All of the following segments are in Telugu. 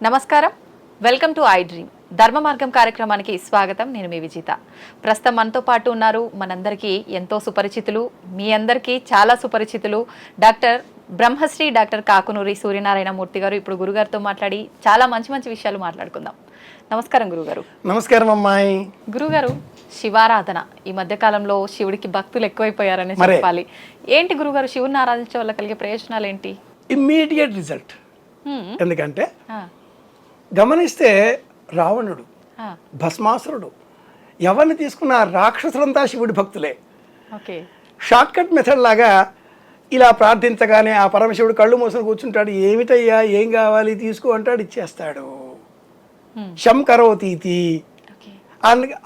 నమస్కారం, వెల్కమ్ టు ఐ డ్రీమ్ ధర్మ మార్గం కార్యక్రమానికి స్వాగతం. నేను మీ విజిత. ప్రస్తుతం మనతో పాటు ఉన్నారు మనందరికీ ఎంతో సుపరిచితులు, మీ అందరికీ చాలా సుపరిచితులు డాక్టర్ బ్రహ్మశ్రీ డాక్టర్ కాకునూరి సూర్యనారాయణ మూర్తి గారు. ఇప్పుడు గురుగారితో మాట్లాడి చాలా మంచి మంచి విషయాలు మాట్లాడుకుందాం. నమస్కారం గురుగారు. నమస్కారం అమ్మాయి. గురుగారు, శివారాధన ఈ మధ్య కాలంలో శివుడికి భక్తులు ఎక్కువైపోయారని చెప్పాలి. ఏంటి గురుగారు, శివుని ఆరాధించడం వల్ల కలిగే ప్రయోజనాలు ఏంటి? Immediate result. ఎందుకంటే గమనిస్తే రావణుడు, భస్మాసురుడు, ఎవరిని తీసుకున్న రాక్షసులంతా శివుడి భక్తులే. షార్ట్ కట్ మెథడ్ లాగా ఇలా ప్రార్థించగానే ఆ పరమశివుడు కళ్ళు మూసుకొని కూర్చుంటాడు. ఏమిటయ్యా, ఏం కావాలి తీసుకో అంటాడు, ఇచ్చేస్తాడు. శం కరోతీతి,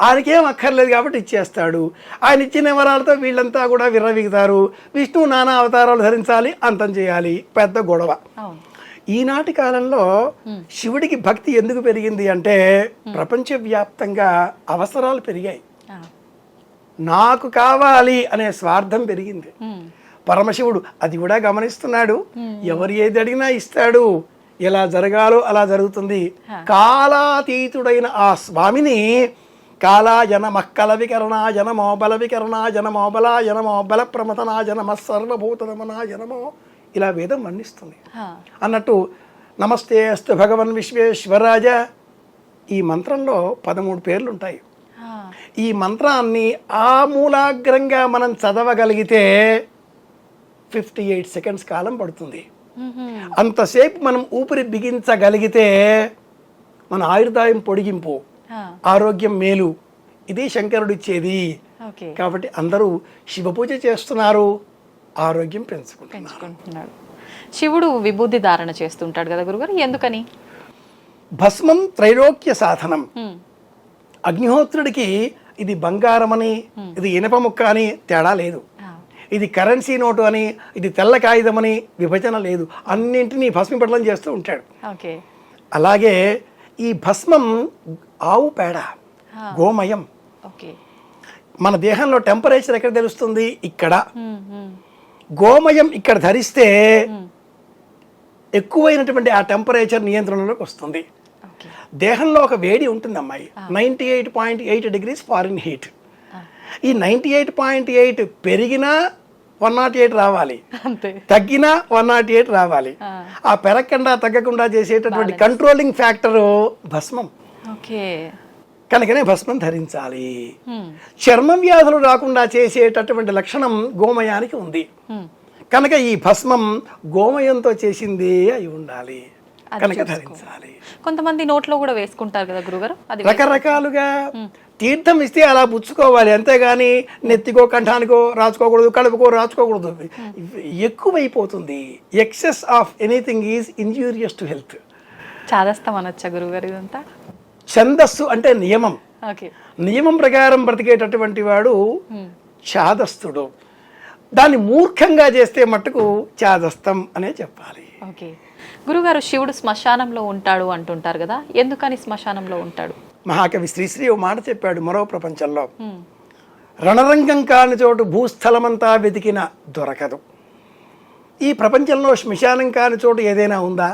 ఆయనకేం అక్కర్లేదు కాబట్టి ఇచ్చేస్తాడు. ఆయన ఇచ్చిన వరాలతో వీళ్ళంతా కూడా విర్రవీగుతారు. విష్ణువు నానా అవతారాలు ధరించాలి, అంతం చేయాలి, పెద్ద గొడవ. ఈనాటి కాలంలో శివుడికి భక్తి ఎందుకు పెరిగింది అంటే ప్రపంచవ్యాప్తంగా అవసరాలు పెరిగాయి, నాకు కావాలి అనే స్వార్థం పెరిగింది. పరమశివుడు అది కూడా గమనిస్తున్నాడు. ఎవరు ఏది అడిగినా ఇస్తాడు, ఎలా జరగాలో అలా జరుగుతుంది. కాలాతీతుడైన ఆ స్వామిని కాలాయ నమః కలవికరణాయ నమో బలవికరణాయ నమో బలాయ నమో బల ప్రమథనాయ నమః సర్వభూతనమనాయ నమో, ఇలా వేదం వర్ణిస్తుంది. అన్నట్టు నమస్తే అస్తు భగవన్ విశ్వేశ్వరాజ, ఈ మంత్రంలో 13 పేర్లు ఉంటాయి. ఈ మంత్రాన్ని ఆమూలాగ్రంగా మనం చదవగలిగితే 58 సెకండ్స్ కాలం పడుతుంది. అంతసేపు మనం ఊపిరి బిగించగలిగితే మన ఆయుర్దాయం పొడిగింపు, ఆరోగ్యం మేలు. ఇది శంకరుడిచ్చేది. కాబట్టి అందరూ శివ పూజ చేస్తున్నారు, ఆరోగ్యం పెంచుకుంటున్నాడు. శివుడు విభూతి ధారణ చేస్తుంటాడు కదా గురుగారు, ఎందుకని? భస్మం త్రైలోక్య సాధనం. అగ్నిహోత్రుడికి ఇది బంగారం అని, ఇది ఇనప ముక్క అని తేడా లేదు. ఇది కరెన్సీ నోటు అని, ఇది తెల్ల కాగితం అని విభజన లేదు. అన్నింటినీ భస్మీపటలం చేస్తూ ఉంటాడు. అలాగే ఈ భస్మం ఆవు పేడ, గోమయం. మన దేహంలో టెంపరేచర్ ఎక్కడ తెలుస్తుంది? ఇక్కడ. గోమయం ఇక్కడ ధరిస్తే ఎక్కువైనటువంటి ఆ టెంపరేచర్ నియంత్రణలోకి వస్తుంది. దేహంలో ఒక వేడి ఉంటుంది అమ్మాయి, 98.8 degrees ఫారెన్ హీట్. ఈ 98.8 పెరిగినా 108 రావాలి, తగ్గినా 108 రావాలి. ఆ పెరగకుండా తగ్గకుండా చేసేటటువంటి కంట్రోలింగ్ ఫ్యాక్టరు భస్మం. కనుకనే భస్మం ధరించాలి. చర్మం వ్యాధులు రాకుండా చేసేటటువంటి లక్షణం గోమయానికి ఉంది. కనుక ఈ భస్మం గోమయంతో చేసిందే అయి ఉండాలి, కనుక ధరించాలి. కొంతమంది నోట్లో కూడా వేసుకుంటారు కదా గురుగారు, రకరకాలుగా. తీర్థం ఇస్తే అలా పుచ్చుకోవాలి, అంతేగాని నెత్తికో కంఠానికో రాసుకోకూడదు, కడుపుకో రాసుకోకూడదు. ఎక్కువైపోతుంది. Excess of anything is injurious to health. చాదస్తం అనొచ్చా గురుగారు ఇదంతా? ఛందస్సు అంటే నియమం. నియమం ప్రకారం బ్రతికేటటువంటి వాడు ఛాదస్తుడు. దాన్ని మూర్ఖంగా చేస్తే మట్టుకు ఛాదస్తం అనే చెప్పాలి. గురుగారు, శివుడు శ్మశానంలో ఉంటాడు అంటుంటారు కదా, ఎందుకని శ్మశానంలో ఉంటాడు? మహాకవి శ్రీశ్రీ ఓ మాట చెప్పాడు, మరో ప్రపంచంలో రణరంగం కాని చోటు భూస్థలమంతా వెతికిన దొరకదు. ఈ ప్రపంచంలో శ్మశానం కాని చోటు ఏదైనా ఉందా?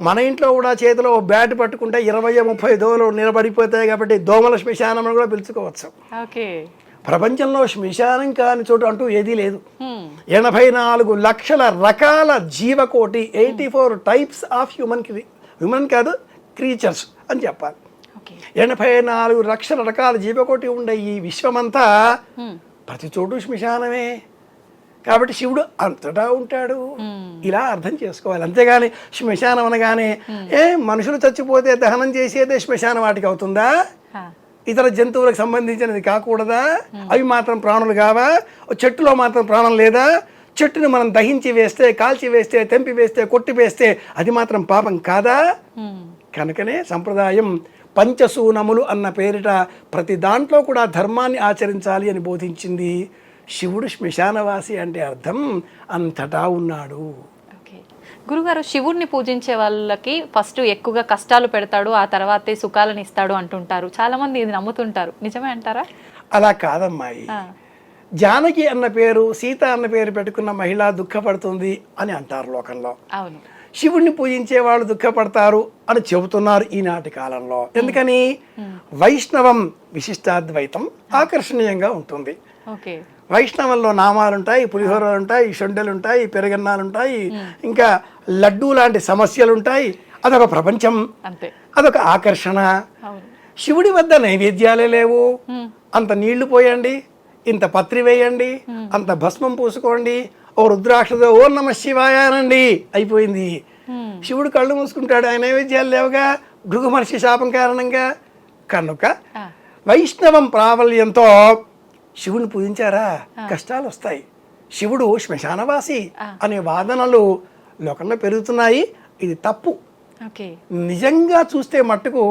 మన ఇంట్లో కూడా చేతిలో బ్యాట్ పట్టుకుంటే 20-30 దోమలు నిలబడిపోతాయి. కాబట్టి దోమల శ్మశానం అని కూడా పిలుచుకోవచ్చు. ప్రపంచంలో శ్మశానం కాని చోటు అంటూ ఏదీ లేదు. 84 లక్షల రకాల జీవకోటి, 84 టైప్స్ ఆఫ్ హ్యూమన్ కాదు క్రీచర్స్ అని చెప్పాలి. 84 లక్షల రకాల జీవకోటి ఉండే ఈ విశ్వమంతా ప్రతి చోటు శ్మశానమే. కాబట్టి శివుడు అంతటా ఉంటాడు, ఇలా అర్థం చేసుకోవాలి. అంతేగాని శ్మశానం అనగానే మనుషులు చచ్చిపోతే దహనం చేసేదే శ్మశాన వాటికి అవుతుందా? ఇతర జంతువులకు సంబంధించినది కాకూడదా? అవి మాత్రం ప్రాణులు కావా? చెట్టులో మాత్రం ప్రాణం లేదా? చెట్టుని మనం దహించి వేస్తే, కాల్చి వేస్తే, తెంపి వేస్తే, కొట్టి వేస్తే అది మాత్రం పాపం కాదా? కనుకనే సంప్రదాయం పంచసూనములు అన్న పేరిట ప్రతి దాంట్లో కూడా ధర్మాన్ని ఆచరించాలి అని బోధించింది. శివుడు శ్మశానవాసి అంటే అర్థం అంతటా ఉన్నాడు. గురుగారు, శివుడిని పూజించే వాళ్ళకి ఫస్ట్ ఎక్కువగా కష్టాలు పెడతాడు, ఆ తర్వాతే సుఖాలను ఇస్తాడు అంటుంటారు. చాలా మంది ఇది నమ్ముతుంటారు, నిజమే అంటారా? అలా కాదమ్మాయి. జానకి అన్న పేరు, సీత అన్న పేరు పెట్టుకున్న మహిళ దుఃఖపడుతుంది అని అంటారు లోకంలో. శివుణ్ణి పూజించే వాళ్ళు దుఃఖపడతారు అని చెబుతున్నారు ఈనాటి కాలంలో. ఎందుకని? వైష్ణవం విశిష్టాద్వైతం ఆకర్షణీయంగా ఉంటుంది. ఓకే. వైష్ణవంలో నామాలుంటాయి, పులిహోరలు ఉంటాయి, షొండెలు ఉంటాయి, పెరుగన్నాలు ఉంటాయి, ఇంకా లడ్డూ లాంటి సమస్యలు ఉంటాయి. అదొక ప్రపంచం, అంతే, అదొక ఆకర్షణ. శివుడి వద్ద నైవేద్యాలే లేవు. అంత నీళ్లు పోయండి, ఇంత పత్రి వేయండి, అంత భస్మం పూసుకోండి, ఓ రుద్రాక్షతో ఓ నమ శివాయ అనండి, అయిపోయింది. శివుడు కళ్ళు మూసుకుంటాడు, ఆయన నైవేద్యాలు లేవుగా భృగు మహర్షి శాపం కారణంగా. కనుక వైష్ణవం ప్రాబల్యంతో శివుని పూజించారా కష్టాలు వస్తాయి. శివుడు శ్మశానవాసి అనే వాదనలు లోకంలో పెరుగుతున్నాయి. ఇది తప్పు. నిజంగా చూస్తే మట్టుకు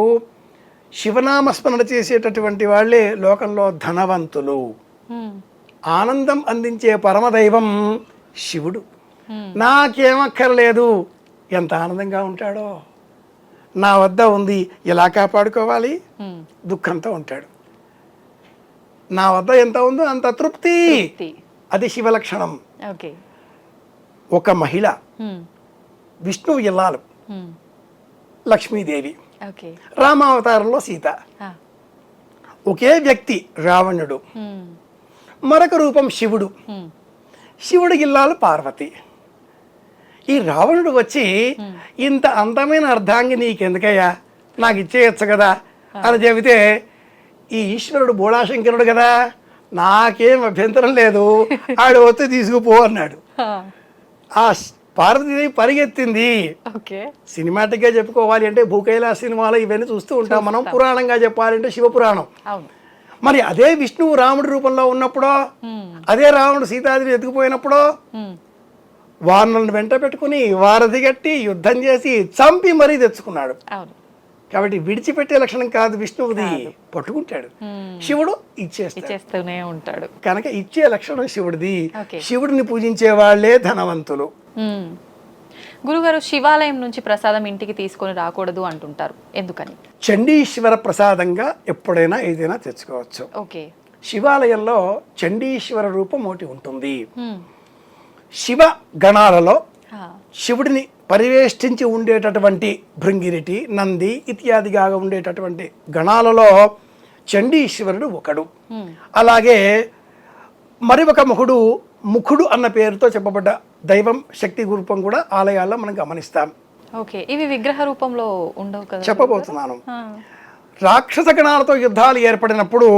శివనామస్మరణ చేసేటటువంటి వాళ్ళే లోకంలో ధనవంతులు. ఆనందం అందించే పరమదైవం శివుడు. నాకేమక్కర్లేదు, ఎంత ఆనందంగా ఉంటాడో, నా వద్ద ఉంది ఎలా కాపాడుకోవాలి, దుఃఖంతో ఉంటాడు. నా వద్ద ఎంత ఉందో అంత తృప్తి, అది శివలక్షణం. ఒక మహిళ, విష్ణువు ఇల్లాలు లక్ష్మీదేవి, రామావతారంలో సీత, ఒకే వ్యక్తి రావణుడు, మరొక రూపం శివుడు, శివుడి ఇల్లాలు పార్వతి. ఈ రావణుడు వచ్చి ఇంత అందమైన అర్ధాంగి నీకెందుకయ్యా, నాకు ఇచ్చేయచ్చు కదా అని చెబితే, ఈ ఈశ్వరుడు బోళాశంకరుడు కదా, నాకేం అభ్యంతరం లేదు, ఆడు వస్తే తీసుకుపో అన్నాడు. ఆ పార్వతీదేవి పరిగెత్తింది. సినిమాటిక్ గా చెప్పుకోవాలి అంటే భూకైలాస సినిమాలు ఇవన్నీ చూస్తూ ఉంటాం మనం. పురాణంగా చెప్పాలంటే శివపురాణం. మరి అదే విష్ణువు రాముడి రూపంలో ఉన్నప్పుడో, అదే రావణుడు సీతాదేవిని ఎత్తుకుపోయినప్పుడో వానలను వెంట పెట్టుకుని వారధి గట్టి యుద్ధం చేసి చంపి మరీ తెచ్చుకున్నాడు. కాబట్టి విడిచిపెట్టే లక్షణం కాదు విష్ణువుది, పట్టుకుంటాడు. శివుడు ఇచ్చేస్తూనే ఉంటాడు. కనుక ఇచ్చే లక్షణం శివుడిది. శివుడిని పూజించే వాళ్లే ధనవంతులు. గురుగారు, శివాలయం నుంచి ప్రసాదం ఇంటికి తీసుకొని రాకూడదు అంటుంటారు, ఎందుకని? చండీశ్వర ప్రసాదంగా ఎప్పుడైనా ఏదైనా తెచ్చుకోవచ్చు. శివాలయంలో చండీశ్వర రూపం ఒకటి ఉంటుంది. శివ గణాలలో శివుడిని పరివేష్టించి ఉండేటటువంటి భృంగిరిటి, నంది ఇత్యాదిగా ఉండేటటువంటి గణాలలో చండీశ్వరుడు ఒకడు. అలాగే మరి ఒక ముఖుడు అన్న పేరుతో చెప్పబడ్డ దైవం శక్తి రూపం కూడా ఆలయాల్లో మనం గమనిస్తాం. ఇవి విగ్రహ రూపంలో ఉండవు కదా, చెప్పబోతున్నాను. రాక్షస గణాలతో యుద్ధాలు ఏర్పడినప్పుడు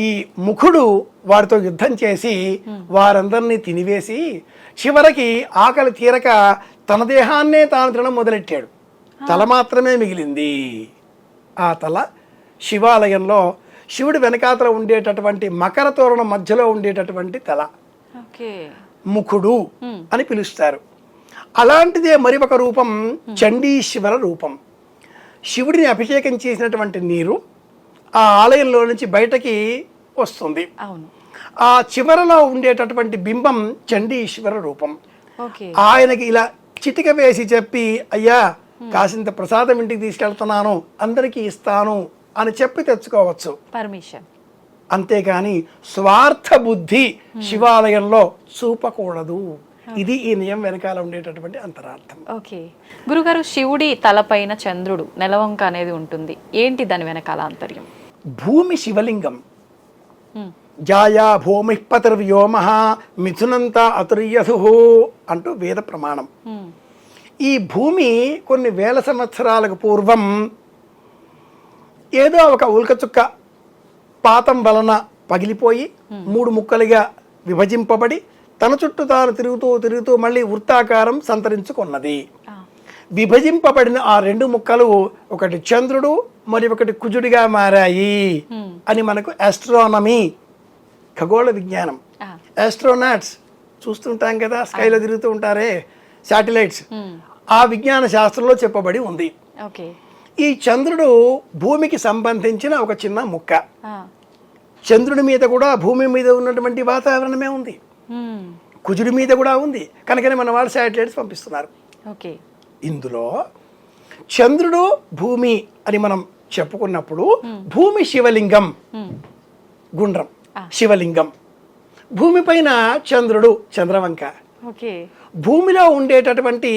ఈ ముఖుడు వారితో యుద్ధం చేసి వారందరినీ తినివేసి చివరికి ఆకలి తీరక తన దేహాన్నే తాను తినడం మొదలెట్టాడు. తల మాత్రమే మిగిలింది. ఆ తల శివాలయంలో శివుడి వెనకాతల ఉండేటటువంటి మకర తోరణం మధ్యలో ఉండేటటువంటి తల ముఖుడు అని పిలుస్తారు. అలాంటిదే మరి ఒక రూపం చండీశ్వర రూపం. శివుడిని అభిషేకం చేసినటువంటి నీరు ఆ ఆలయంలో నుంచి బయటకి వస్తుంది. ఆ చివరలో ఉండేటటువంటి బింబం చండీశ్వర రూపం. ఆయనకి ఇలా చిటిక వేసి చెప్పి, అయ్యా కాసింత ప్రసాదం ఇంటికి తీసుకెళ్తున్నాను, అందరికీ ఇస్తాను అని చెప్పి తెచ్చుకోవచ్చు, పర్మిషన్. అంతేకాని స్వార్థ బుద్ధి శివాలయంలో చూపకూడదు. ఇది ఈ నియమం వెనకాల ఉండేటటువంటి అంతరార్థం. గురుగారు, శివుడి తలపైన చంద్రుడు నెలవంక అనేది ఉంటుంది, ఏంటి దాని వెనకాల ఆంతర్యం? భూమి శివలింగం. జాయా భూమి పతిర్వ్యోమ మిథునంత అతుర్యసు అంటూ వేద ప్రమాణం. ఈ భూమి కొన్ని వేల సంవత్సరాలకు పూర్వం ఏదో ఒక ఉల్కచుక్క పాతం వలన పగిలిపోయి 3 ముక్కలుగా విభజింపబడి తన చుట్టూ తాను తిరుగుతూ మళ్ళీ వృత్తాకారం సంతరించుకున్నది. విభజింపబడిన ఆ 2 ముక్కలు ఒకటి చంద్రుడు మరి ఒకటి కుజుడిగా మారాయి అని మనకు ఆస్ట్రానమీ, ఖగోళ విజ్ఞానం, ఆస్ట్రోనాట్స్ చూస్తుంటాం కదా, స్కైలో తిరుగుతూ ఉంటారే శాటిలైట్స్, ఆ విజ్ఞాన శాస్త్రంలో చెప్పబడి ఉంది. ఈ చంద్రుడు భూమికి సంబంధించిన ఒక చిన్న ముక్క. చంద్రుడి మీద కూడా భూమి మీద ఉన్నటువంటి వాతావరణమే ఉంది, కుజుడి మీద కూడా ఉంది. కనుకనే మన వాళ్ళు శాటిలైట్స్ పంపిస్తున్నారు. ఇందులో చంద్రుడు భూమి అని మనం చెప్పుకున్నప్పుడు భూమి శివలింగం, గుండ్రం శివలింగం, భూమి పైన చంద్రుడు చంద్రవంక. భూమిలో ఉండేటటువంటి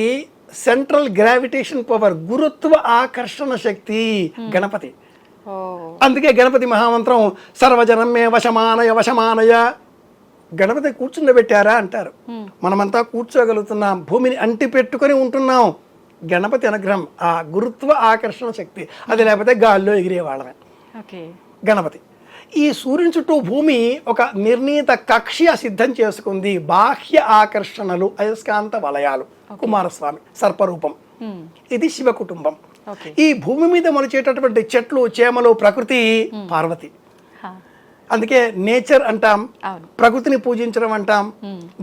సెంట్రల్ గ్రావిటేషన్ పవర్, గురుత్వ ఆకర్షణ శక్తి గణపతి. ఓ అందుకే గణపతి మహామంత్రం సర్వజనమే వశమానయ వశమానయ. గణపతి కూర్చుండబెట్టారా అంటారు. మనమంతా కూర్చోగలుగుతున్నాం, భూమిని అంటి పెట్టుకొని ఉంటున్నాం. గణపతి అనుగ్రహం, ఆ గురుత్వ ఆకర్షణ శక్తి. అది లేకపోతే గాల్లో ఎగిరేవాళ్ళమే. ఓకే. గణపతి ఈ సూర్యుని చుట్టూ భూమి ఒక నిర్ణీత కక్ష్య సిద్ధం చేసుకుంది. బాహ్య ఆకర్షణలు, అయస్కాంత వలయాలు. కుమారస్వామి సర్పరూపం. ఇది శివ కుటుంబం. ఓకే. ఈ భూమి మీద మొలిచేటటువంటి చెట్లు, చేమలు, ప్రకృతి పార్వతి. అందుకే నేచర్ అంటాం, అవును. ప్రకృతిని పూజించడం అంటాం.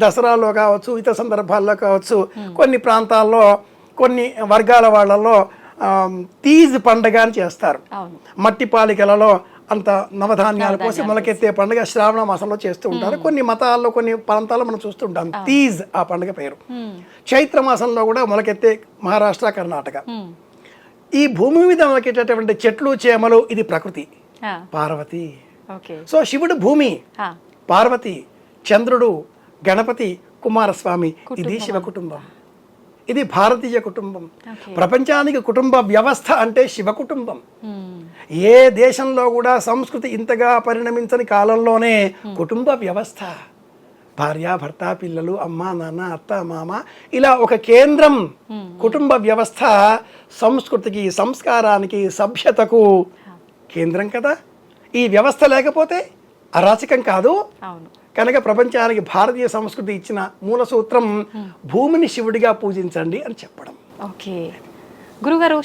దసరాలో కావచ్చు, ఇతర సందర్భాల్లో కావచ్చు, కొన్ని ప్రాంతాల్లో కొన్ని వర్గాల వాళ్ళలో తీజ్ పండగ అని చేస్తారు. అవును. మట్టి పాలికలలో అంత నవధాన్యాలు పోసి మొలకెత్తే పండుగ శ్రావణ మాసంలో చేస్తూ ఉంటారు. కొన్ని మతాల్లో, కొన్ని ప్రాంతాల్లో మనం చూస్తుంటాం తీజ్ ఆ పండుగ పేరు. చైత్ర మాసంలో కూడా మొలకెత్తే మహారాష్ట్ర, కర్ణాటక. ఈ భూమి మీద మొలకెట్టేటువంటి చెట్లు, చేమలు, ఇది ప్రకృతి పార్వతి. ఓకే. సో శివుడు భూమి, పార్వతి, చంద్రుడు, గణపతి, కుమారస్వామి. ఇది శివ కుటుంబం. ఇది భారతీయ కుటుంబం. ప్రపంచానికి కుటుంబ వ్యవస్థ అంటే శివ కుటుంబం. ఏ దేశంలో కూడా సంస్కృతి ఇంతగా పరిణమించని కాలంలోనే కుటుంబ వ్యవస్థ, భార్య, భర్త, పిల్లలు, అమ్మ, నాన్న, అత్త, మామ, ఇలా ఒక కేంద్రం. కుటుంబ వ్యవస్థ సంస్కృతికి, సంస్కారానికి, సభ్యతకు కేంద్రం కదా. ఈ వ్యవస్థ లేకపోతే అరాచకం కాదు. అవును. కనుక ప్రపంచానికి భారతీయ సంస్కృతి ఇచ్చిన మూల సూత్రం భూమిని శివుడిగా పూజించండి అని చెప్పడం. ఓకే. గురుగారు,